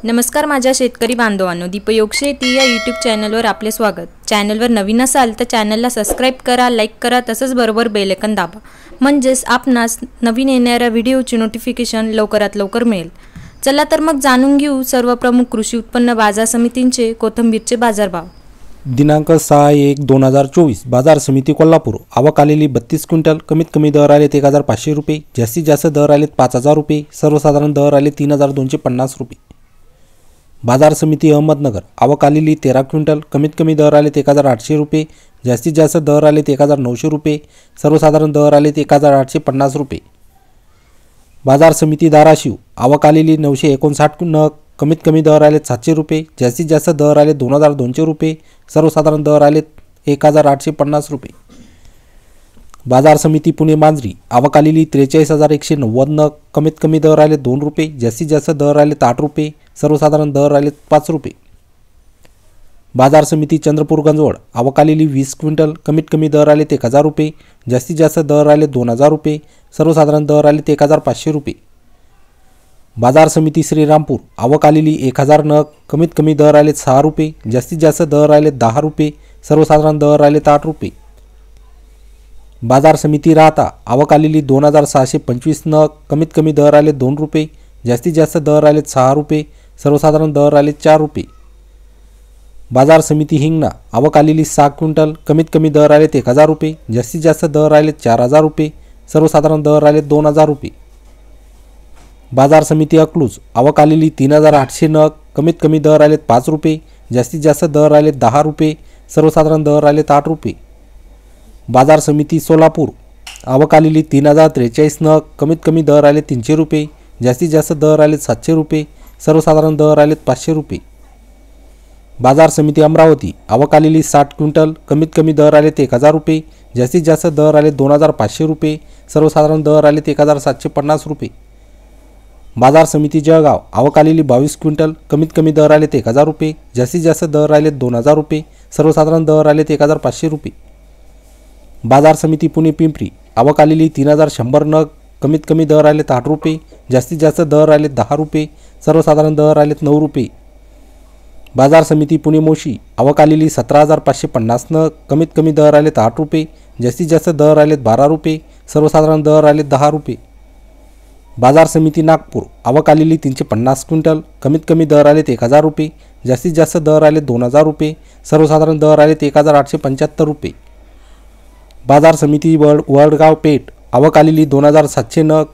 नमस्कार माझ्या शेतकरी बांधवांनो, दीपयोग शेती या यूट्यूब चॅनलवर आपले स्वागत। चॅनलवर नवीन असाल तर चॅनलला सबस्क्राइब करा, लाईक करा, तसंच बरोबर बेल आयकॉन दाबा, म्हणजेच आपणास नवीन येणाऱ्या व्हिडिओची नोटिफिकेशन लवकरात लवकर मिळेल। चला तर मग जाणून घेऊ सर्व प्रमुख कृषी उत्पन्न बाजार समितींचे कोथिंबीरचे बाजारभाव। दिनांक 6/1/2024 बाजार समिती कोल्हापूर। आवक आलेली 32 क्विंटल। कमीत कमी दर आले 1500 रुपये, जास्तीत जास्त दर आले 5000 रुपये, सर्वसाधारण दर आले 3250 रुपये। बाजार समिती अहमदनगर। आवक आलेली 13 क्विंटल। कमीत कमी दर आले 1800 रुपये, जास्तीत जास्त दर आले 1900 रुपये, सर्वसाधारण दर आले 1850 रुपये। बाजार समिती धाराशिव। आवक आलेली 959 नग। कमीत कमी दर आले 700 रुपये, जास्तीत जास्त दर आले 2200 रुपये, सर्वसाधारण दर आले 1850 रुपये। बाजार समिती पुणे मांजरी। आवक आलेली 43190 नग। कमीत कमी दर आले 2 रुपये, जास्तीत जास्त दर आले 8 रुपये, सर्वसाधारण दर आले 5 रुपये। बाजार समिती चंद्रपूर गंजवड। आवक आलेली 20 क्विंटल। कमीत कमी दर आले 1000 रुपये, जास्तीत जास्त दर आले 2000 रुपये, सर्वसाधारण दर आले 1500 रुपये। बाजार समिती श्रीरामपूर। आवक आलेली 1000 नग। कमीत कमी दर आले 6 रुपये, जास्तीत जास्त दर आले 10 रुपये, सर्वसाधारण दर आले 8 रुपये। बाजार समिती राहता। आवक आलेली 2625 नग। कमीत कमी दर आले 2 रुपये, जास्तीत जास्त दर आले 6 रुपये, सर्वसाधारण दर आले 4 रुपये। बाजार समिती हिंगणा। आवक आलेली 6 क्विंटल। कमीत कमी दर आले 1000 रुपये, जास्तीत जास्त दर आले 4000 रुपये, सर्वसाधारण दर आले 2000 रुपये। बाजार समिती अकलूज। आवक आलेली 3800 नग। कमीत कमी दर आले 5 रुपये, जास्तीत जास्त दर आले 10 रुपये, सर्वसाधारण दर आले 8 रुपये। बाजार समिती सोलापूर। आवक आलेली 3043 नग। कमीत कमी दर आले 300 रुपये, जास्तीत जास्त दर आले 700 रुपये, सर्वसाधारण दर आले 500 रुपये। बाजार समिती अमरावती। आवक आलेली 60 क्विंटल। कमीत कमी दर आले 1000 रुपये, जास्तीत जास्त दर आले 2500 रुपये, सर्वसाधारण दर आले 1750 रुपये। बाजार समिती जळगाव। आवक आलेली 22 क्विंटल। कमीत कमी दर आले 1000 रुपये, जास्तीत जास्त दर आले 2000 रुपये, सर्वसाधारण दर आले 1500 रुपये। बाजार समिती पुणे पिंपरी। आवक आलेली 3100 नग। कमीत कमी दर आले 8 रुपये, जास्तीत जास्त दर आले 10 रुपये, सर्वसाधारण दर आले 9 रुपये। बाजार समिती पुणे मोशी। आवक आलेली 17550 नग। कमीत कमी दर आले 8 रुपये, जास्तीत जास्त दर आले 12 रुपये, सर्वसाधारण दर आले 10 रुपये। बाजार समिती नागपूर। आवक आलेली 350 क्विंटल। कमीत कमी दर आले 1000 रुपये, जास्तीत जास्त दर आले 2000 रुपये, सर्वसाधारण दर आले 1875 रुपये। बाजार समिती वडगाव पेठ। आवक आलेली 2700 नग।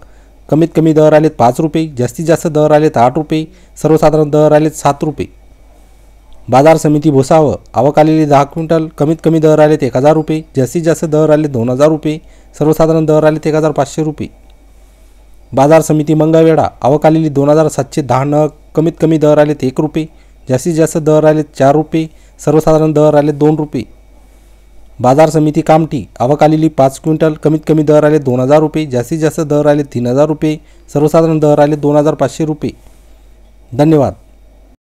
कमीत कमी दर आले 5 रुपये, जास्तीत जास्त दर आले 8 रुपये, सर्वसाधारण दर आले 7 रुपये। बाजार समिती भुसावळ। आवक आलेली 10 क्विंटल। कमीत कमी दर आले 1000 रुपये, जास्तीत जास्त दर आले 2000 रुपये, सर्वसाधारण दर आले 1500 रुपये। बाजार समिती मंगळवेढा। आवक आलेली 2710 नग। कमीत कमी दर आले 1 रुपये, जास्तीत जास्त दर आले 4 रुपये, सर्वसाधारण दर आले 2 रुपये। बाजार समिती कामठी। आवक आलेली 5 क्विंटल। कमीत कमी दर आले 2000 रुपये, जास्तीत जास्त दर आले 3000 रुपये, सर्वसाधारण दर आले 2500 रुपये। धन्यवाद।